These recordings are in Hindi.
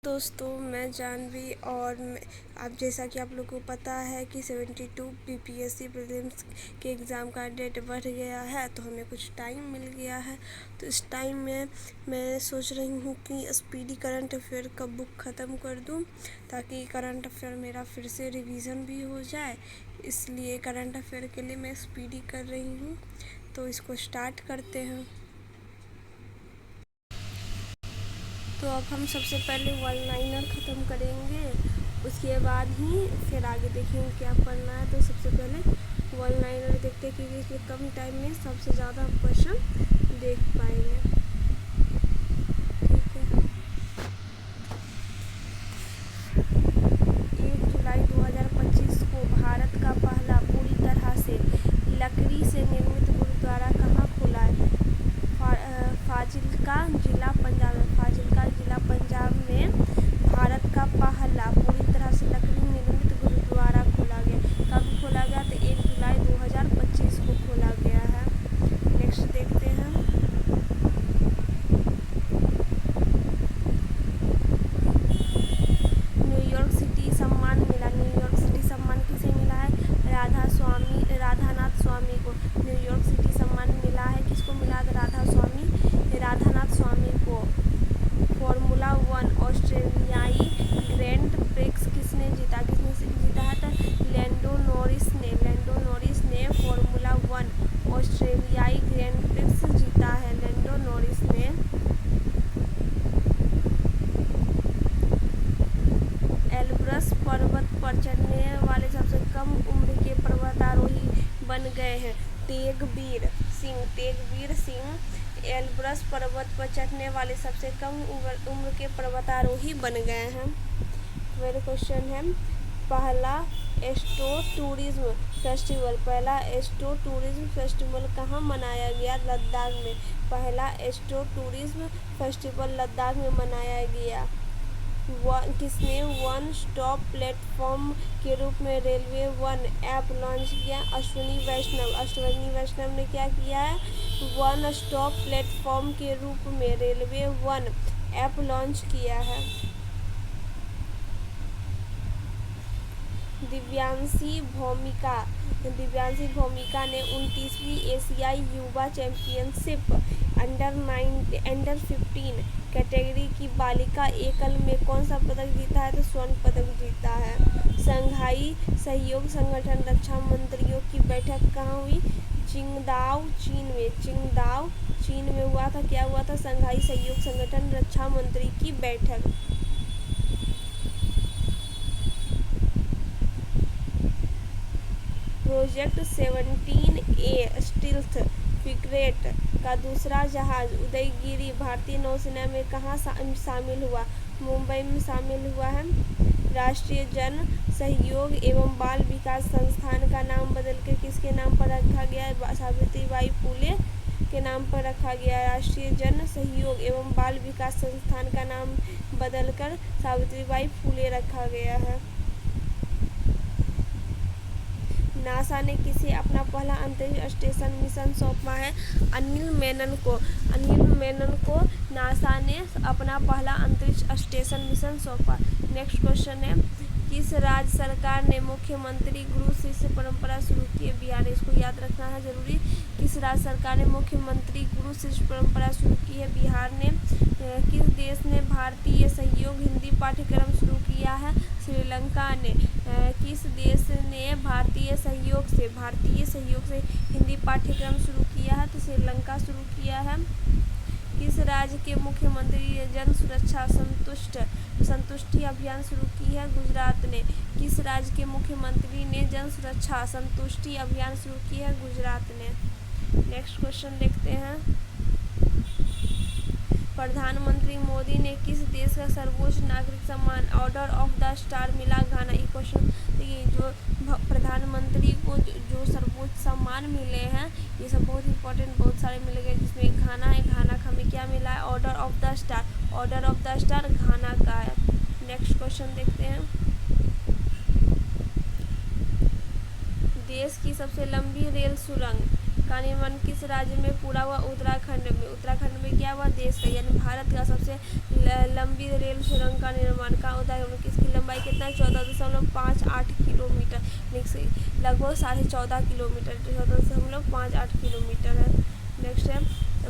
दोस्तों, मैं जानवी और आप जैसा कि आप लोगों को पता है कि 72 बीपीएससी प्रीलिम्स के एग्ज़ाम का डेट बढ़ गया है, तो हमें कुछ टाइम मिल गया है। तो इस टाइम में मैं सोच रही हूँ कि स्पीडी करंट अफेयर का बुक ख़त्म कर दूँ, ताकि करंट अफेयर मेरा फिर से रिवीजन भी हो जाए। इसलिए करंट अफेयर के लिए मैं स्पीडी कर रही हूँ। तो इसको स्टार्ट करते हैं। तो अब हम सबसे पहले वन लाइनर ख़त्म करेंगे, उसके बाद ही फिर आगे देखेंगे क्या पढ़ना है। तो सबसे पहले वन लाइनर देखते हैं, क्योंकि इसलिए कम टाइम में सबसे ज़्यादा हम क्वेश्चन देख पाएंगे। ठीक है। 1 जुलाई 2025 को भारत का पहला पूरी तरह से लकड़ी से निर्मित गुरुद्वारा कहाँ खुला है? फाजिल्का जिला पंजाब में। फाजिल्का जिला पंजाब में भारत का पहला पूरी तरह से लकड़ी निर्मित गुरुद्वारा खोला गया। कब खोला गया? तो 1 जुलाई 2025 को खोला गया है। नेक्स्ट देखते हैं। न्यूयॉर्क सिटी सम्मान मिला। न्यूयॉर्क सिटी सम्मान किसे मिला है? राधानाथ स्वामी को न्यूयॉर्क सिटी सम्मान मिला है। किसको मिला है? राधानाथ स्वामी को। फॉर्मूला 1 ऑस्ट्रेलियाई ग्रैंड प्रिक्स किसने जीता? है? तो लैंडो नॉरिस ने फॉर्मूला 1 ऑस्ट्रेलियाई ग्रैंड प्रिक्स जीता है। लैंडो नॉरिस ने। एल्ब्रस पर्वत पर चढ़ने वाले सबसे कम उम्र के पर्वतारोही बन गए हैं। तेगवीर सिंह एल्ब्रस पर्वत पर चढ़ने वाले सबसे कम उम्र के पर्वतारोही बन गए हैं। मेरा क्वेश्चन है, पहला एस्ट्रो टूरिज्म फेस्टिवल कहाँ मनाया गया? लद्दाख में। पहला एस्ट्रो टूरिज्म फेस्टिवल लद्दाख में मनाया गया। किसने वन स्टॉप प्लेटफॉर्म के रूप में रेलवे वन ऐप लॉन्च किया? अश्विनी वैष्णव ने क्या किया है? वन स्टॉप प्लेटफॉर्म के रूप में रेलवे वन ऐप लॉन्च किया है। दिव्यांशी भौमिका ने 29वीं एशियाई युवा चैंपियनशिप अंडर 15 कैटेगरी की बालिका एकल में कौन सा पदक जीता है? तो स्वर्ण पदक जीता है। शंघाई सहयोग संगठन रक्षा मंत्रियों की बैठक कहाँ हुई? चिंगदाओ चीन में हुआ था। क्या हुआ था? शंघाई सहयोग संगठन रक्षा मंत्री की बैठक। प्रोजेक्ट 17A स्टील्थ फ्रिगेट का दूसरा जहाज उदयगिरी भारतीय नौसेना में कहाँ शामिल हुआ? मुंबई में शामिल हुआ है। राष्ट्रीय जन सहयोग एवं बाल विकास संस्थान का नाम बदलकर किसके नाम पर रखा गया है? सावित्रीबाई फुले के नाम पर रखा गया है। राष्ट्रीय जन सहयोग एवं बाल विकास संस्थान का नाम बदलकर सावित्रीबाई फुले रखा गया है। नासा ने किसे अपना पहला अंतरिक्ष स्टेशन मिशन सौंपा है? अनिल मेनन को नासा ने अपना पहला अंतरिक्ष स्टेशन मिशन सौंपा। नेक्स्ट क्वेश्चन है, किस राज्य सरकार ने मुख्यमंत्री गुरु शिष्य परंपरा शुरू की है? बिहार। इसको याद रखना है जरूरी। किस राज्य सरकार ने मुख्यमंत्री गुरु शिष्य परंपरा शुरू की है? बिहार ने। किस देश ने भारतीय सहयोग हिंदी पाठ्यक्रम शुरू किया है? श्रीलंका ने। किस देश ने भारतीय सहयोग से हिंदी पाठ्यक्रम शुरू किया है? तो श्रीलंका शुरू किया है। किस राज्य के मुख्यमंत्री ने जन सुरक्षा संतुष्टि अभियान शुरू की है? गुजरात ने। किस राज्य के मुख्यमंत्री ने जन सुरक्षा संतुष्टि अभियान शुरू की है? गुजरात ने। नेक्स्ट क्वेश्चन देखते हैं। प्रधानमंत्री मोदी ने किस देश का सर्वोच्च नागरिक सम्मान ऑर्डर ऑफ द स्टार मिला? घाना। ये क्वेश्चन, ये जो प्रधानमंत्री को जो सर्वोच्च सम्मान मिले हैं, ये सब बहुत इंपॉर्टेंट, बहुत सारे मिले गए, जिसमें घाना है। घाना का हमें क्या मिला है? ऑर्डर ऑफ द स्टार घाना का है। नेक्स्ट क्वेश्चन देखते हैं। देश की सबसे लंबी रेल सुरंग का निर्माण किस राज्य में पूरा हुआ? उत्तराखंड में। उत्तराखंड में क्या हुआ? देश का यानी भारत का सबसे लंबी रेल सुरंग का निर्माण कहाँ होता है? किसकी लंबाई कितना है? 14.58 किलोमीटर, लगभग 14.5 किलोमीटर, 14.58 किलोमीटर है। नेक्स्ट है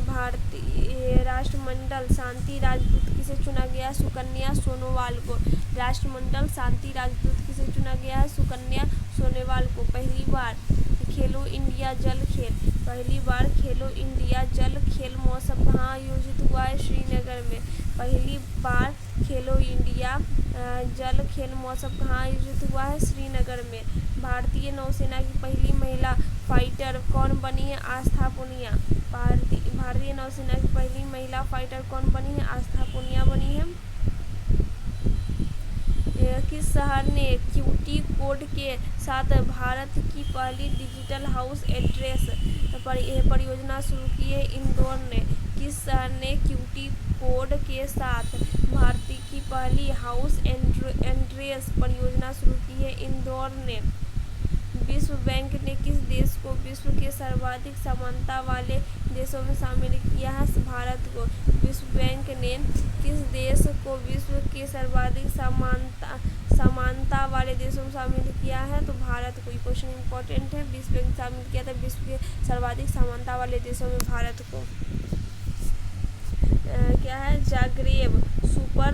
भारतीय राष्ट्रमंडल शांति राजदूत किसे चुना गया? सुकन्या सोनोवाल को। राष्ट्रमंडल शांति राजदूत किसे चुना गया है? सुकन्या सोनोवाल को। पहली बार खेलो इंडिया जल खेल, पहली बार खेलो इंडिया जल खेल महोत्सव कहाँ आयोजित हुआ है? श्रीनगर में। पहली बार खेलो इंडिया जल खेल महोत्सव कहाँ आयोजित हुआ है? श्रीनगर में। भारतीय नौसेना की पहली महिला फाइटर कौन बनी है? आस्था पूनिया। भारतीय नौसेना की पहली महिला फाइटर कौन बनी है? आस्था पूनिया बनी है। किस शहर ने क्यूटी कोड के साथ भारत की पहली डिजिटल हाउस एड्रेस परियोजना शुरू की है? इंदौर ने। किस शहर ने क्यूटी कोड के साथ भारत की पहली हाउस एड्रेस परियोजना शुरू की है? इंदौर ने। विश्व बैंक ने किस देश को विश्व के सर्वाधिक समानता वाले देशों में शामिल किया है? भारत को। विश्व बैंक ने किस देश को विश्व के सर्वाधिक समानता वाले देशों में शामिल किया है? तो भारत को। ये क्वेश्चन इंपॉर्टेंट है। विश्व बैंक शामिल किया था विश्व के सर्वाधिक समानता वाले देशों में भारत को। क्या है? Zagreb super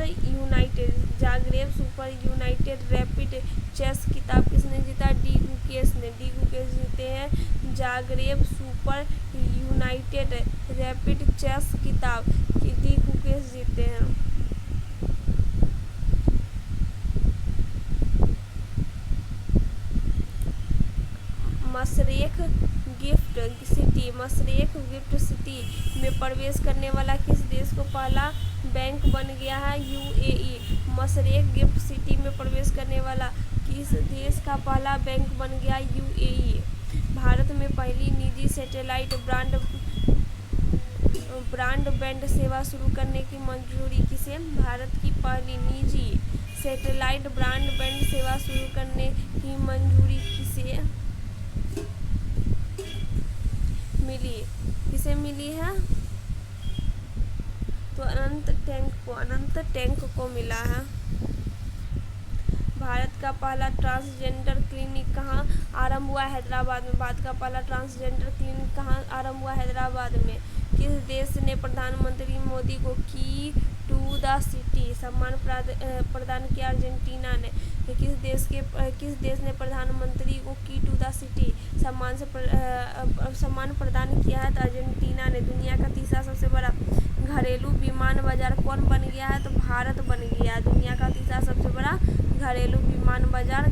united rapid chess खिताब किसने जीता? डी गुकेश ने। डी गुकेश जीते हैं Zagreb super united rapid chess खिताब, डी गुकेश जीते हैं। मशरेक गिफ्ट सिटी में प्रवेश करने वाला किस देश को पहला बैंक बन गया है? यूएई। मशरेक गिफ्ट सिटी में प्रवेश करने वाला किस देश का पहला बैंक बन गया? यूएई। भारत में पहली निजी सैटेलाइट ब्रॉडबैंड सेवा शुरू करने की मंजूरी किसे? भारत की पहली निजी सैटेलाइट ब्रॉडबैंड सेवा शुरू करने की मंजूरी किसे मिली? किसे मिली है? तो अनंत टैंक को मिला है। भारत का पहला ट्रांसजेंडर क्लिनिक कहाँ आरंभ हुआ? हैदराबाद में। भारत का पहला ट्रांसजेंडर क्लिनिक कहाँ आरंभ हुआ? हैदराबाद में। किस देश ने प्रधानमंत्री मोदी को की टू द सिटी सम्मान प्रदान किया? अर्जेंटीना ने। किस देश ने प्रधानमंत्री को की टू द सिटी सम्मान प्रदान किया है? तो अर्जेंटीना ने। दुनिया का तीसरा सबसे बड़ा घरेलू विमान बाजार कौन बन गया है? तो भारत बन गया। दुनिया का तीसरा सबसे बड़ा घरेलू विमान बाजार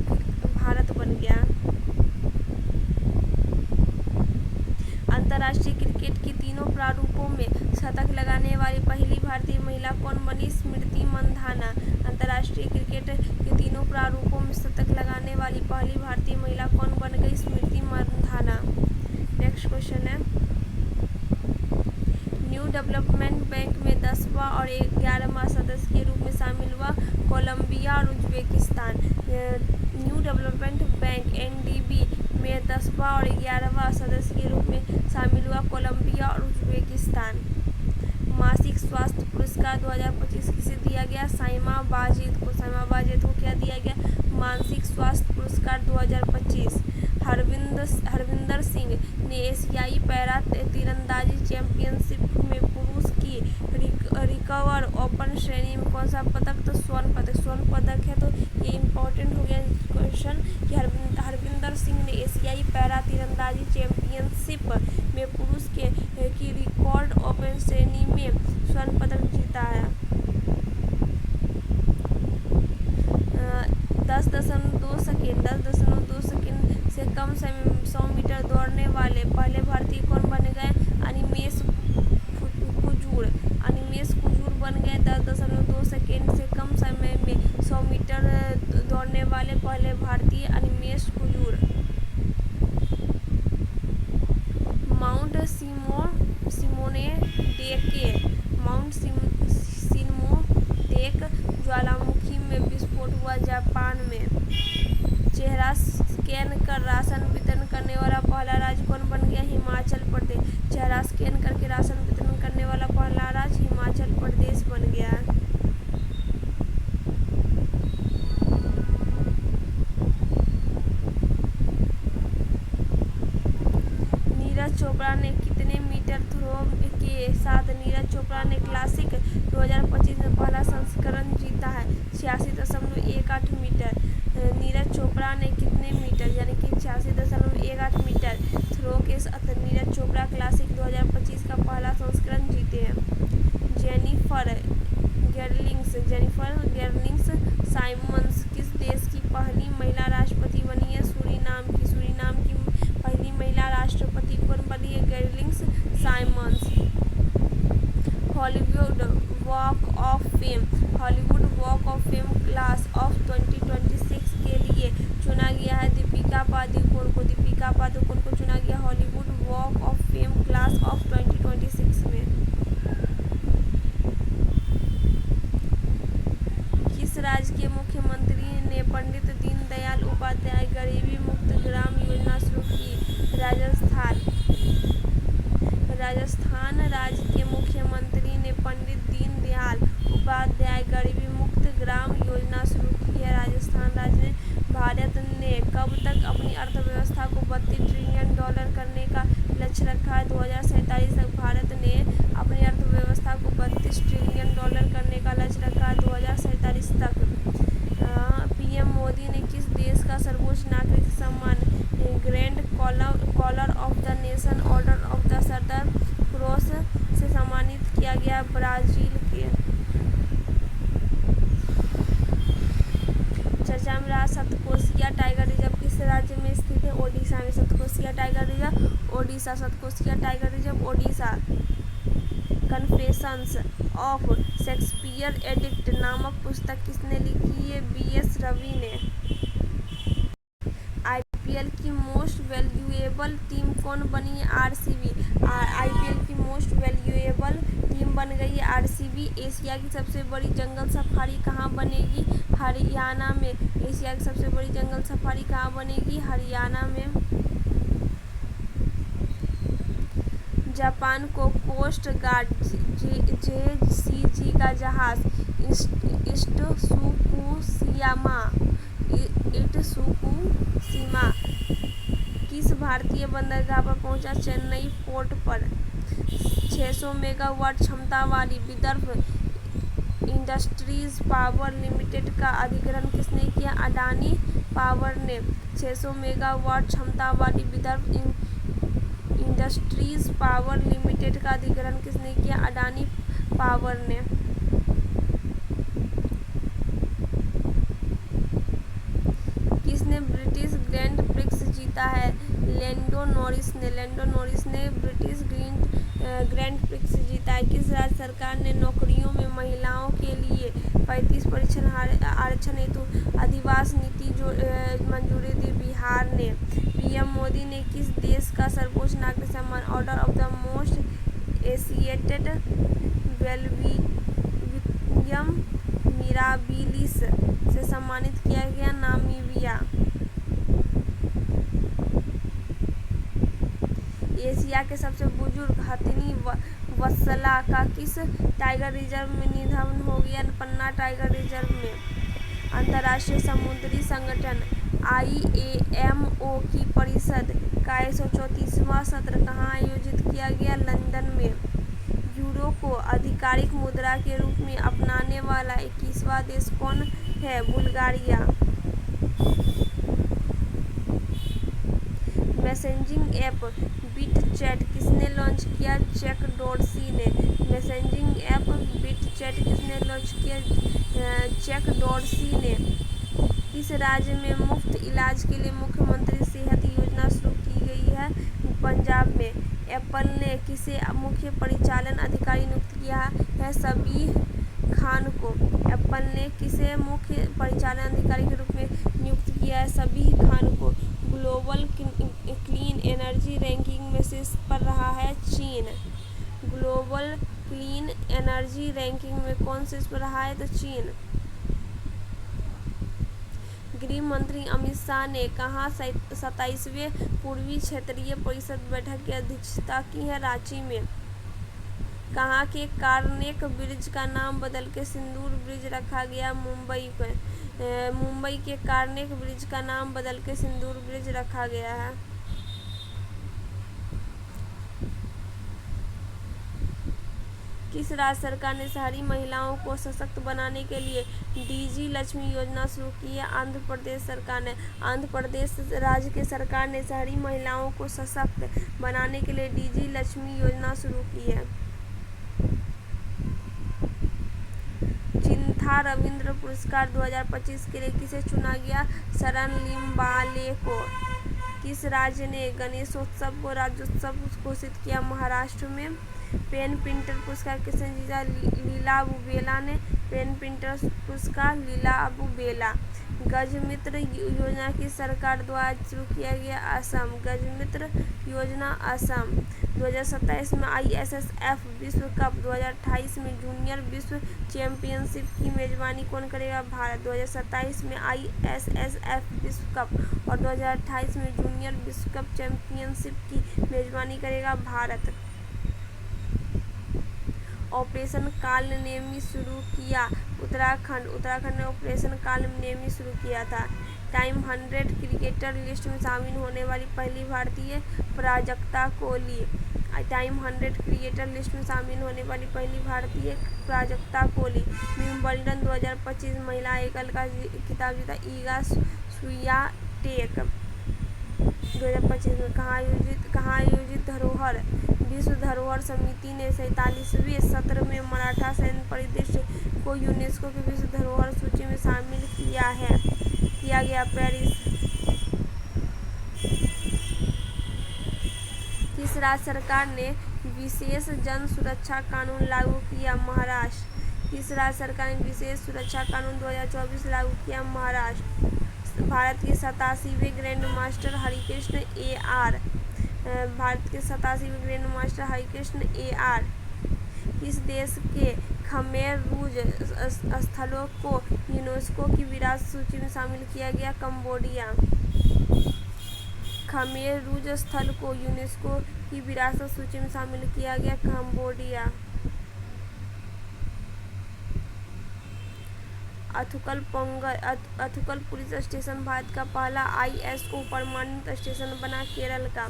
भारत बन गया। अंतर्राष्ट्रीय क्रिकेट के तीनों प्रारूपों में शतक लगाने वाली पहली भारतीय महिला कौन बनी? स्मृति मंधाना। अंतर्राष्ट्रीय क्रिकेट के तीनों प्रारूपों में शतक लगाने वाली पहली भारतीय महिला कौन बन गई? स्मृति मंधाना। नेक्स्ट क्वेश्चन है न्यू डेवलपमेंट बैंक में 10वां और 11वां सदस्य के रूप में शामिल हुआ कोलंबिया और Uzbekistan. New development bank NDB में 10वां और 11वां सदस्य के रूप में शामिल हुआ कोलंबिया और उज्बेकिस्तान। मासिक स्वास्थ्य पुरस्कार 2025 किसे दिया गया? साइमा वाजिद को। साइमा वाजिद को क्या दिया गया? मासिक स्वास्थ्य पुरस्कार 2025। हरविंदर सिंह ने एशियाई पैरा तीरंदाजी चैंपियनशिप में पुरुष की रिकर्व ओपन श्रेणी में कौन सा पदक? तो स्वर्ण पदक है। तो ये इम्पोर्टेंट हो गया क्वेश्चन कि हरविंदर सिंह ने एशियाई पैरा तीरंदाजी चैंपियनशिप में पुरुष की रिकॉर्ड ओपन श्रेणी में स्वर्ण पदक जीता है। 10.2 सेकेंड से कम समय में 100 मीटर दौड़ने वाले पहले भारतीय कौन बन गए? अनिमेश कुजूर बन गए। 10.2 सेकेंड से कम समय में 100 मीटर दौड़ने वाले पहले भारतीय अनिमेश कुजूर। माउंट सिमोनेक ज्वालामुखी में विस्फोट हुआ जापान में। चेहरा स्कैन कर राशन वितरण करने वाला पहला राज्य कौन बन गया? हिमाचल मीटर थ्रो के साथ नीरज चोपड़ा ने क्लासिक 2025 में पहला संस्करण जीता है 86.18 मीटर। नीरज चोपड़ा ने कितने मीटर यानी कि 86.18 मीटर थ्रो के साथ नीरज चोपड़ा क्लासिक 2025 का पहला संस्करण जीते हैं। जेनिफर गेर्लिंग्स साइमंस किस देश की पहली महिला राष्ट्रपति बनी है? सूरीनाम की पहली महिला राष्ट्रपति कौन बनी है? गेर्लिंग्स साइमंस। Hollywood walk of fame class of 2026 के लिए चुना गया है दीपिका पादुकोण को। दीपिका पादुकोण को चुना गया Hollywood walk of fame class of 2026 में। किस राज्य के मुख्यमंत्री ने पंडित दीनदयाल उपाध्याय गरीबी मुक्त ग्राम योजना शुरू की? राजस्थान राज्य के मुख्यमंत्री ने पंडित दीनदयाल उपाध्याय गरीबी मुक्त ग्राम योजना शुरू की है राजस्थान राज्य ने। भारत ने कब तक अपनी अर्थव्यवस्था को $32 ट्रिलियन करने का लक्ष्य रखा है? 2047 तक भारत ने अपनी अर्थव्यवस्था को $32 ट्रिलियन करने का लक्ष्य रखा है 2047 तक। पीएम मोदी ने किस देश का सर्वोच्च नागरिक सम्मान grand collar of the nation order of the southern cross से सम्मानित किया गया? ब्राजील के। चर्चा में रहा सतकोसिया टाइगर रिजर्व किस राज्य में स्थित है? ओडिशा में। Satkosia tiger reserve Odisha. Satkosia tiger reserve Odisha. Confessions of Shakespeare addict नामक पुस्तक किसने लिखी है? बीएस रवि ने। आईपीएल की मोस्ट वैल्यूएबल टीम कौन बनी है? आरसीबी। आईपीएल की मोस्ट वैल्यूएबल टीम बन गई है आरसीबी। एशिया की सबसे बड़ी जंगल सफारी कहाँ बनेगी? हरियाणा में। एशिया की सबसे बड़ी जंगल सफारी कहाँ बनेगी? हरियाणा में। जापान को कोस्ट गार्ड जेसीजी का जहाज इत्सुकुशिमा किस भारतीय बंदरगाह पर पहुंचा? चेन्नई पोर्ट पर। 600 मेगावाट क्षमता वाली विदर्भ इंडस्ट्रीज पावर लिमिटेड का अधिग्रहण किसने किया? अडानी पावर ने। 600 मेगावाट क्षमता वाली विदर्भ इंडस्ट्रीज पावर लिमिटेड का अधिग्रहण किसने किया? अडानी पावर ने। किसने ब्रिटिश ग्रैंड प्रिक्स जीता है? लैंडो नॉरिस ने ब्रिटिश ग्रैंड प्रिक्स जीता है। किस राज्य सरकार ने नौकरियों में महिलाओं के लिए 35% आरक्षण हेतु अधिवास नीति मंजूरी दी? बिहार ने। पीएम मोदी ने किस देश का सर्वोच्च नागरिक सम्मान order of the most ancient वेलवियम मिराबिलिस से सम्मानित किया गया? नामीबिया। एशिया के सबसे बुजुर्ग हथिनी वत्सला का किस टाइगर रिजर्व में निधन हो गया? पन्ना टाइगर रिजर्व में। अंतर्राष्ट्रीय समुद्री संगठन IAMO की परिषद का 134वां सत्र कहाँ आयोजित किया गया? लंदन में। यूरो को आधिकारिक मुद्रा के रूप में अपनाने वाला 21वां देश कौन है? बुल्गारिया। मैसेजिंग ऐप बिटचैट किसने लॉन्च किया? जैक डोर्सी ने। मैसेजिंग ऐप बिटचैट किसने लॉन्च किया? जैक डोर्सी ने। किस राज्य में मुफ्त इलाज के लिए मुख्यमंत्री सेहत योजना शुरू की गई है? पंजाब में। एप्पल ने किसे मुख्य परिचालन अधिकारी नियुक्त किया है? सबीह खान को। एप्पल ने किसे मुख्य परिचालन अधिकारी के रूप में नियुक्त किया है? सबीह खान को। ग्लोबल क्लीन एनर्जी रैंकिंग में शीर्ष पर रहा है चीन। ग्लोबल क्लीन एनर्जी रैंकिंग में कौन शीर्ष पर रहा है? तो चीन। गृह मंत्री अमित शाह ने कहाँ 27वें पूर्वी क्षेत्रीय परिषद बैठक की अध्यक्षता की है? रांची में। कहाँ के कार्नेक ब्रिज का नाम बदल के सिंदूर ब्रिज रखा गया? मुंबई में। मुंबई के कार्नेक ब्रिज का नाम बदल के सिंदूर ब्रिज रखा गया है। किस राज्य सरकार ने शहरी महिलाओं को सशक्त बनाने के लिए डीजी लक्ष्मी योजना शुरू की है? आंध्र प्रदेश सरकार ने। आंध्र प्रदेश राज्य के सरकार ने शहरी महिलाओं को सशक्त बनाने के लिए डीजी लक्ष्मी योजना शुरू की है। चिंथा रविंद्र पुरस्कार 2025 के लिए किसे चुना गया? शरण लिम्बाले को। किस राज्य ने गणेशोत्सव को राज्योत्सव घोषित किया? महाराष्ट्र में। पेन प्रिंटर पुरस्कार किसने जीता? लीला अबू बेला ने पेन प्रिंटर पुरस्कार लीला अबू बेला। गजमित्र योजना की सरकार द्वारा शुरू किया गया? असम। गजमित्र योजना असम। 2027 में ISSF विश्व कप, 2028 में जूनियर विश्व चैंपियनशिप की मेजबानी कौन करेगा? भारत। 2027 में ISSF विश्व कप और 2028 में जूनियर विश्व कप चैंपियनशिप की मेजबानी करेगा भारत। ऑपरेशन कालनेमी शुरू किया? उत्तराखंड। उत्तराखंड ने ऑपरेशन कालनेमी शुरू किया था। टाइम 100 क्रिकेटर लिस्ट में शामिल होने वाली पहली भारतीय Prajakta Kohli. Time 100 cricketer list में शामिल होने वाली पहली भारतीय प्राजक्ता कोहली। विंबलडन 2025 महिला एकल का खिताब जीता ईगा स्वियाटेक। 2025 में कहाँ आयोजित धरोहर विश्व धरोहर समिति ने 47वें सत्र में मराठा सैन्य परिदृश्य को यूनेस्को की विश्व धरोहर सूची में शामिल किया गया? पेरिस। किस राज्य सरकार ने विशेष जन सुरक्षा कानून लागू किया? महाराष्ट्र। किस राज्य सरकार ने विशेष सुरक्षा कानून 2024 लागू किया? महाराष्ट्र। भारत के 87वें grand master Harikrishna AR। Bharat के 87वें ग्रैंड मास्टर हरिकृष्ण AR किस देश के खमेर रूज स्थलों को यूनेस्को की विरासत सूची में शामिल किया गया? कंबोडिया। खमेर रूज स्थल को यूनेस्को की विरासत सूची में शामिल किया गया? कंबोडिया। अथुकल पुलिस स्टेशन भारत का पहला ISO प्रमाणित स्टेशन बना। केरल का।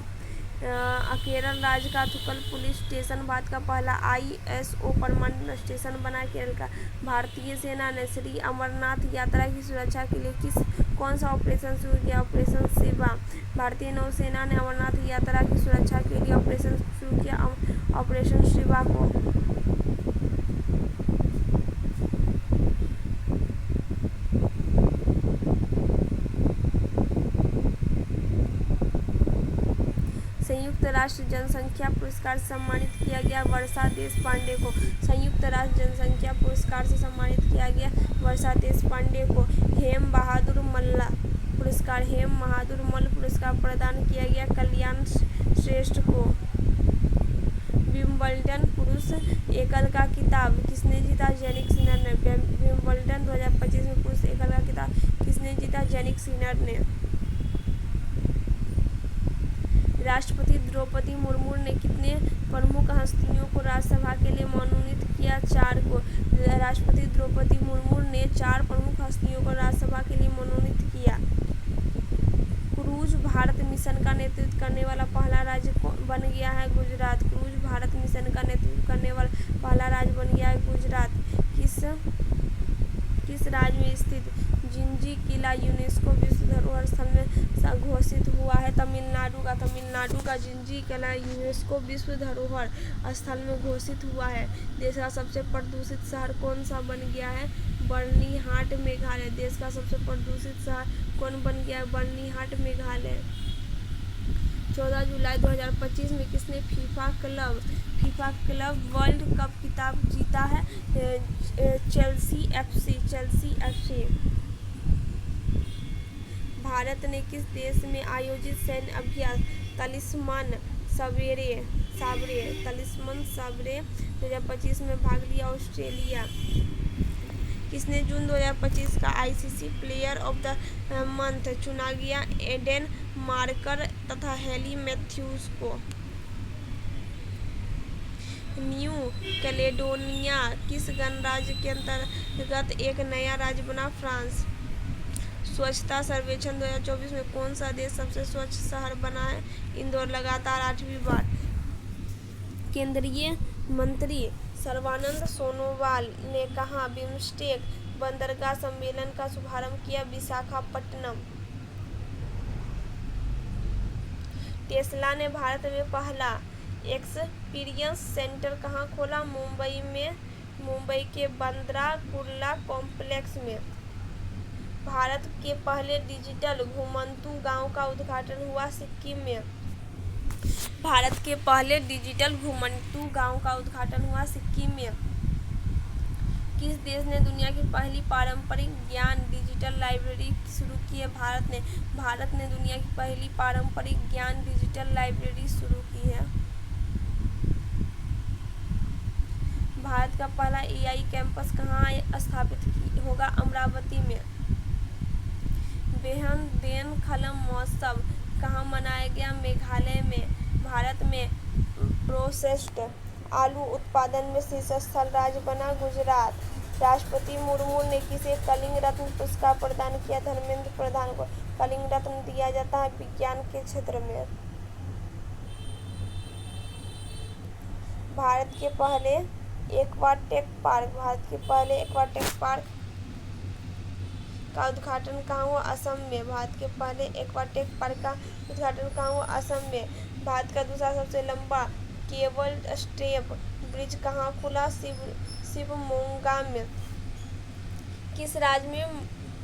केरल राज्य का अथुकल पुलिस स्टेशन भारत का पहला ISO प्रमाणित स्टेशन बना। केरल का। भारतीय सेना ने श्री अमरनाथ यात्रा की सुरक्षा के लिए कौन सा ऑपरेशन शुरू किया? ऑपरेशन शिवा। भारतीय नौसेना ने अमरनाथ यात्रा की सुरक्षा के लिए ऑपरेशन शुरू किया? ऑपरेशन शिवा को। संयुक्त राष्ट्र जनसंख्या पुरस्कार से सम्मानित किया गया? वर्षा देशपांडे को। संयुक्त राष्ट्र जनसंख्या पुरस्कार से सम्मानित किया गया वर्षा देशपांडे को। हेम बहादुर मल्ल पुरस्कार प्रदान किया गया कल्याण श्रेष्ठ को। विंबलडन पुरुष एकल का खिताब किसने जीता? जैनिक सिनर ने। विंबलडन 2025 में पुरुष एकल का खिताब किसने जीता? जैनिक सिनर ने। राष्ट्रपति द्रौपदी मुर्मू ने कितने प्रमुख हस्तियों को राज्यसभा के लिए मनोनीत किया? 4 को। राष्ट्रपति द्रौपदी मुर्मू ने 4 प्रमुख हस्तियों को राज्यसभा के लिए मनोनीत किया। क्रूज भारत मिशन का नेतृत्व करने वाला पहला राज्य बन गया है गुजरात। क्रूज भारत मिशन का नेतृत्व करने वाला पहला राज्य बन गया है गुजरात। किस राज्य में स्थित जिंजी किला यूनेस्को विश्व धरोहर स्थल में घोषित हुआ है? तमिलनाडु का। तमिलनाडु का जिंजी किला यूनेस्को विश्व धरोहर स्थल में घोषित हुआ है। देश का सबसे प्रदूषित शहर कौन सा बन गया है? बर्निहाट मेघालय। देश का सबसे प्रदूषित शहर कौन बन गया है? बर्निहाट मेघालय। 14 जुलाई 2025 में किसने फीफा क्लब वर्ल्ड कप खिताब जीता है? Chelsea FC। भारत ने किस देश में आयोजित सैन्य अभ्यास तलिस्मान साबरे 2025 में भाग लिया? ऑस्ट्रेलिया। किसने जून 2025 का ICC player of the month चुना गया? एडेन मार्कर तथा हेली मैथ्यूज को। न्यू कैलेडोनिया किस गणराज्य के अंतर्गत एक नया राज्य बना? फ्रांस। स्वच्छता सर्वेक्षण 2024 में कौन सा देश सबसे स्वच्छ शहर बना है? इंदौर लगातार 8वीं बार। केंद्रीय मंत्री सर्बानंद सोनोवाल ने कहा बिम्स्टेक बंदरगाह सम्मेलन का शुभारंभ किया विशाखापट्टनम। टेस्ला ने भारत में पहला एक्सपीरियंस सेंटर कहाँ खोला? मुंबई के बांद्रा कुर्ला कॉम्प्लेक्स में। भारत के पहले डिजिटल घुमंतू गांव का उद्घाटन हुआ सिक्किम में। भारत के पहले डिजिटल घुमंतू गांव का उद्घाटन हुआ सिक्किम में। किस देश ने दुनिया की पहली पारंपरिक ज्ञान डिजिटल लाइब्रेरी शुरू की है? भारत ने दुनिया की पहली पारंपरिक ज्ञान डिजिटल लाइब्रेरी शुरू की है। भारत का पहला एआई कैंपस कहाँ स्थापित होगा? अमरावती में। बेहन देन खलम महोत्सव कहाँ मनाया गया? मेघालय में। भारत में प्रोसेस्ड आलू उत्पादन में शीर्ष स्थल राज्य बना गुजरात। राष्ट्रपति मुर्मू ने किसे कलिंग रत्न पुरस्कार प्रदान किया? धर्मेंद्र प्रधान को। कलिंग रत्न दिया जाता है विज्ञान के क्षेत्र में। भारत के पहले एक्वाटेक पार्क का उद्घाटन कहाँ हुआ? असम में। भारत के पहले एक्वाटेक पार्क का उद्घाटन कहाँ हुआ? असम में। भारत का दूसरा सबसे लंबा केबल स्टेप ब्रिज कहाँ खुला? शिवमोगा में। किस राज्य में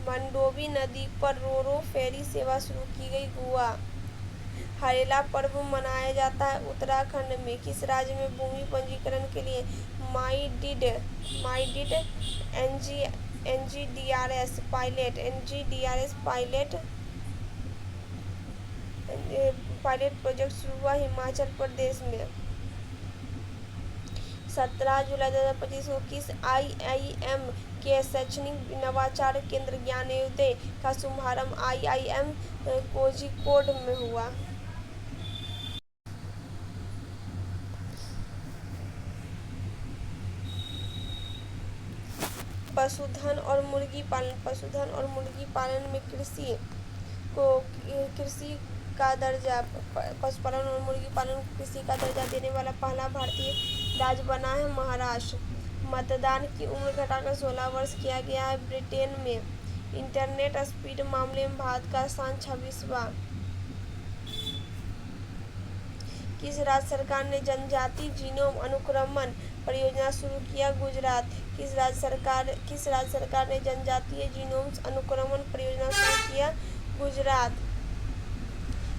मंडोवी नदी पर रो फेरी सेवा शुरू की गई? गोवा। हरेला पर्व मनाया जाता है उत्तराखंड में। किस राज्य में भूमि पंजीकरण के लिए माईडिड एनजीडीआरएस पायलट प्रोजेक्ट शुरू हुआ? हिमाचल प्रदेश में। 17 जुलाई 2025 को किस आईआईएम के शैक्षणिक नवाचार केंद्र ज्ञानोदय का शुभारंभ आईआईएम कोझिकोड में हुआ? पशुधन और मुर्गी पालन में कृषि का दर्जा पशुपालन और मुर्गी पालन को कृषि का दर्जा देने वाला पहला भारतीय राज्य बना है महाराष्ट्र। मतदान की उम्र घटाकर 16 वर्ष किया गया है ब्रिटेन में। इंटरनेट स्पीड मामले में भारत का स्थान 26वां। किस राज्य सरकार ने जनजाति जीनोम अनुक्रमण परियोजना शुरू किया? गुजरात। किस राज्य सरकार ने जनजातीय जीनोम अनुक्रमण परियोजना शुरू किया? गुजरात।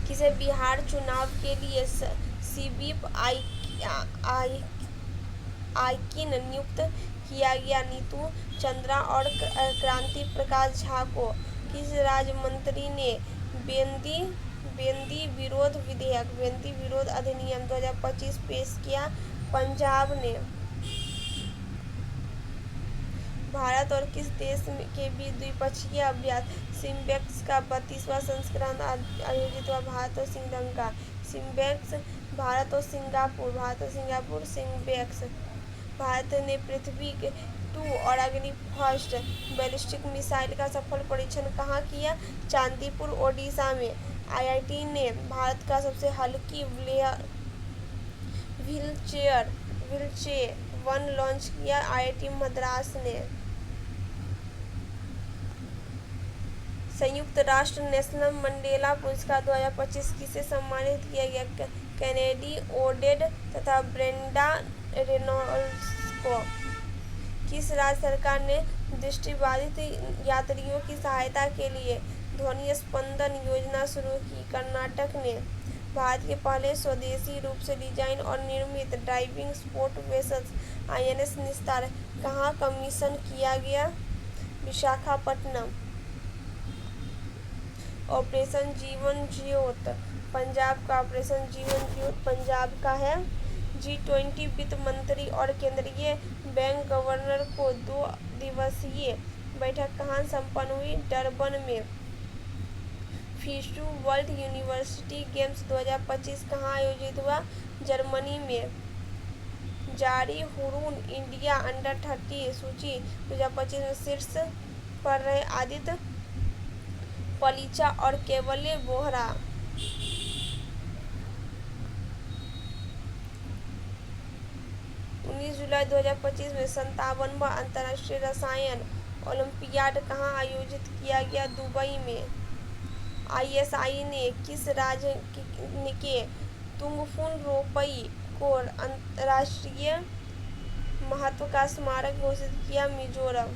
किसे बिहार चुनाव के लिए स्वीप आइकिन नियुक्त किया गया? नीतू चंद्रा और क्रांति प्रकाश झा को। किस राज्य मंत्री ने बेंदी विरोध अधिनियम 2025 पेश किया? पंजाब ने। भारत और किस देश के बीच द्विपक्षीय अभ्यास सिम्बेक्स का 32वां संस्करण आयोजित हुआ? भारत और श्रीलंका। सिम्बेक्स भारत और सिंगापुर सिम्बेक्स। भारत ने पृथ्वी 2 और अग्नि फर्स्ट बैलिस्टिक मिसाइल का सफल परीक्षण कहाँ किया? चांदीपुर ओडिशा में। आईआईटी ने भारत का सबसे हल्की व्हीलचेयर 1 लॉन्च किया? आईआईटी मद्रास ने। संयुक्त राष्ट्र नेशनल मंडेला पुरस्कार 2025 किसे सम्मानित किया गया? कैनेडी ओडेड तथा ब्रेंडा रेनॉल्ड्स को। किस राज्य सरकार ने दृष्टिबाधित यात्रियों की सहायता के लिए ध्वनि स्पंदन योजना शुरू की? कर्नाटक ने। भारत के पहले स्वदेशी रूप से डिजाइन और निर्मित डाइविंग सपोर्ट वेसल्स आईएनएस निस्तार कहाँ कमीशन किया गया? विशाखापट्टनम। ऑपरेशन जीवन ज्योत पंजाब का। ऑपरेशन जीवन ज्योत पंजाब का है। G20 वित्त मंत्री और केंद्रीय बैंक गवर्नर को 2 दिवसीय बैठक कहाँ संपन्न हुई? डरबन में। FISU वर्ल्ड यूनिवर्सिटी गेम्स 2025 कहाँ आयोजित हुआ? जर्मनी में। जारी हुरून इंडिया अंडर-30 सूची 2025 में शीर्ष पर रहे आदित्य पलीचा और केवल्य बोहरा। 19 जुलाई 2025 में 57वां अंतर्राष्ट्रीय रसायन ओलंपियाड कहाँ आयोजित किया गया? दुबई में। आईएसआई ने किस राज्य के तुंगफुन रोपई को अंतर्राष्ट्रीय महत्व का स्मारक घोषित किया? मिजोरम।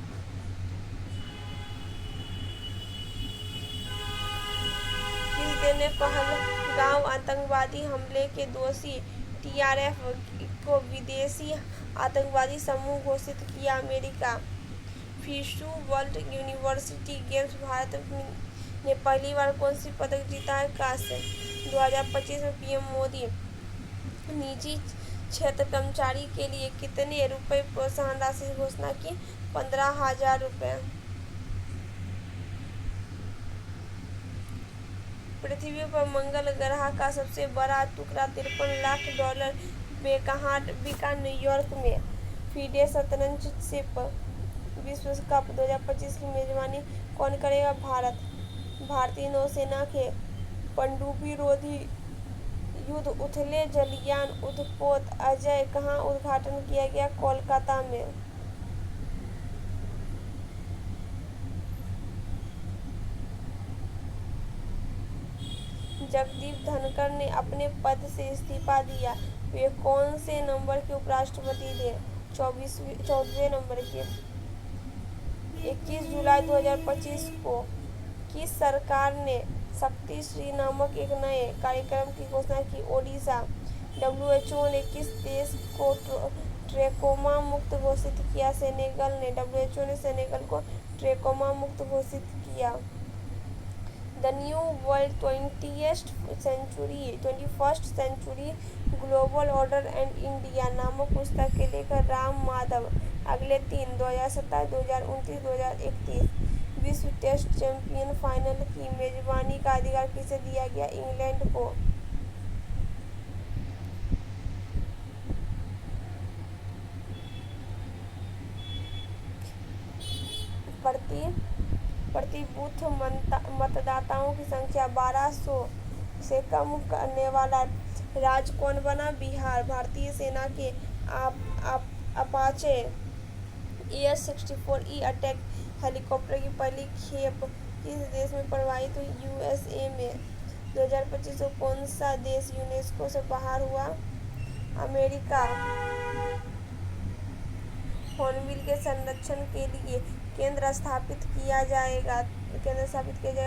किस देश ने पहलगाम आतंकवादी हमले के दोषी टीआरएफ को विदेशी आतंकवादी समूह घोषित किया? America. FISU World University Games Bharat ने पहली बार कौन सी पदक जीता है? कांस्य। 2025 में पीएम मोदी निजी क्षेत्र कर्मचारी के लिए कितने रुपए प्रोत्साहन राशि की घोषणा की? 15,000 रुपए। पृथ्वी पर मंगल ग्रह का सबसे बड़ा टुकड़ा $53 लाख में कहाँ बिका? न्यूयॉर्क में। फीडे शतरंज विश्व कप 2025 की मेजबानी कौन करेगा? भारत। भारतीय नौसेना के पनडुब्बी रोधी युद्ध उथले जलयान युद्धपोत अजय कहाँ उद्घाटन किया गया? कोलकाता में। जगदीप धनखड़ ने अपने पद से इस्तीफा दिया। वे कौन से नंबर के उपराष्ट्रपति थे? 14वें नंबर के। 21 जुलाई 2025 को किस सरकार ने शक्ति श्री नामक एक नए कार्यक्रम की घोषणा की? ओडिशा। WHO ने किस देश को ट्रैकोमा मुक्त घोषित किया? सेनेगल ने। WHO ने सेनेगल को ट्रैकोमा मुक्त घोषित किया। The new world 21st century global order and India नामक पुस्तक के लेखक राम माधव। अगले 2027, 2029, 2031 विश्व टेस्ट चैंपियन फाइनल की मेजबानी का अधिकार किसे दिया गया? इंग्लैंड को। प्रति बूथ मतदाताओं की संख्या 1200 से कम करने वाला राज्य कौन बना? बिहार। भारतीय सेना के अपाचे AH-64E अटैक हेलीकॉप्टर की पहली खेप किस देश में प्रवाहित हुई? USA में। 2025 को कौन सा देश यूनेस्को से बाहर हुआ? अमेरिका। हॉर्नबिल के संरक्षण के लिए केंद्र स्थापित किया जाएगा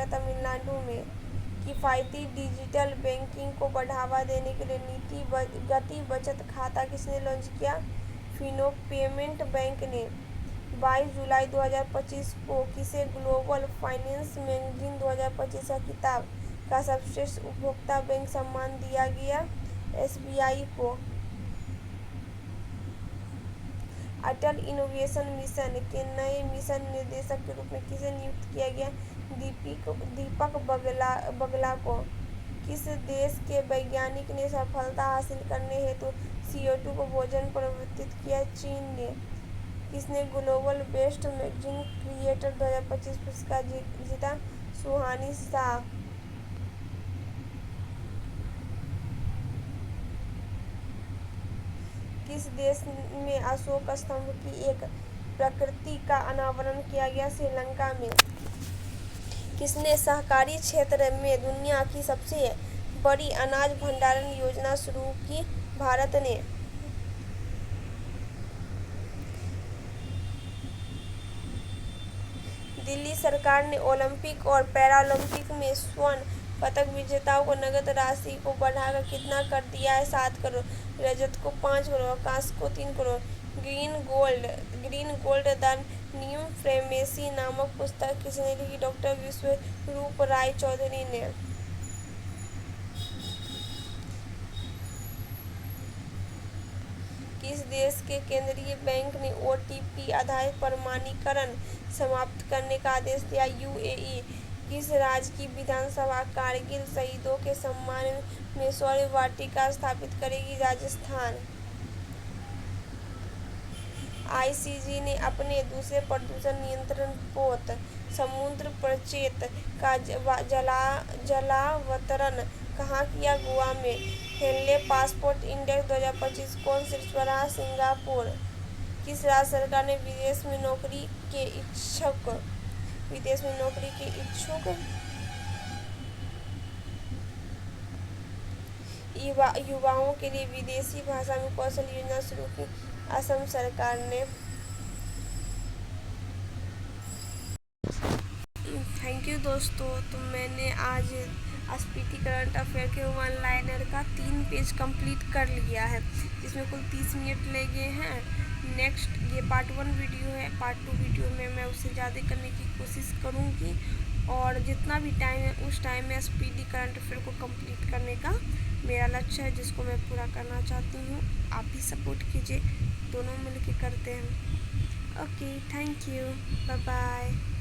तमिलनाडु में। किफायती डिजिटल बैंकिंग को बढ़ावा देने के लिए गति बचत खाता किसने लॉन्च किया? फिनो पेमेंट बैंक ने। 22 जुलाई 2025 को किसे ग्लोबल फाइनेंस मैगजीन 2025 का किताब का सर्वश्रेष्ठ उपभोक्ता बैंक सम्मान दिया गया? SBI को। अटल इनोवेशन मिशन के नए मिशन निदेशक के रूप में किसे नियुक्त किया गया? दीपक बगला को। किस देश के वैज्ञानिक ने सफलता हासिल करने हेतु CO2 को भोजन परिवर्तित किया? चीन ने। किसने ग्लोबल बेस्ट मैगजीन क्रिएटर 2025 पुरस्कार जीता? सुहानी शाह। किस देश में अशोक स्तंभ की एक प्रतिकृति का अनावरण किया गया? श्रीलंका में। किसने सहकारी क्षेत्र में दुनिया की सबसे बड़ी अनाज भंडारण योजना शुरू की? भारत ने। दिल्ली सरकार ने ओलंपिक और पैरालंपिक में स्वर्ण पदक विजेताओं को नगद राशि को बढ़ाकर कितना कर दिया है? 7 करोड़। रजत को 5 करोड़, कांस्य को 3 crore. Green Gold the New फ्रेमेसी नामक पुस्तक किसने लिखी? डॉक्टर विश्वरूप राय चौधरी ने। किस देश के केंद्रीय बैंक ने OTP आधारित प्रमाणीकरण समाप्त करने का आदेश दिया? UAE। किस राज्य की विधानसभा कारगिल शहीदों के सम्मान में शौर्य वाटिका स्थापित करेगी? राजस्थान। ICJ ने अपने दूसरे प्रदूषण नियंत्रण पोत समुद्र प्रचेत का जलावतरण कहाँ किया? गोवा में। हेनले पासपोर्ट इंडेक्स 2025 कौन शीर्ष पर रहा? सिंगापुर। किस राज्य सरकार ने विदेश में नौकरी के इच्छुक युवाओं के लिए विदेशी भाषा में कौशल योजना शुरू की? असम सरकार ने। थैंक यू दोस्तों, तो मैंने आज स्पीति करंट अफेयर के वन लाइनर का 3 पेज कंप्लीट कर लिया है, जिसमें कुल 30 मिनट लगे हैं। नेक्स्ट ये पार्ट 1 वीडियो है, पार्ट 2 वीडियो में मैं उससे ज़्यादा करने की कोशिश करूँगी, और जितना भी टाइम है उस टाइम में स्पीति करंट अफेयर को कंप्लीट करने का मेरा लक्ष्य है, जिसको मैं पूरा करना चाहती हूँ। आप भी सपोर्ट कीजिए, दोनों मिलकर करते हैं। Okay, thank you, bye bye.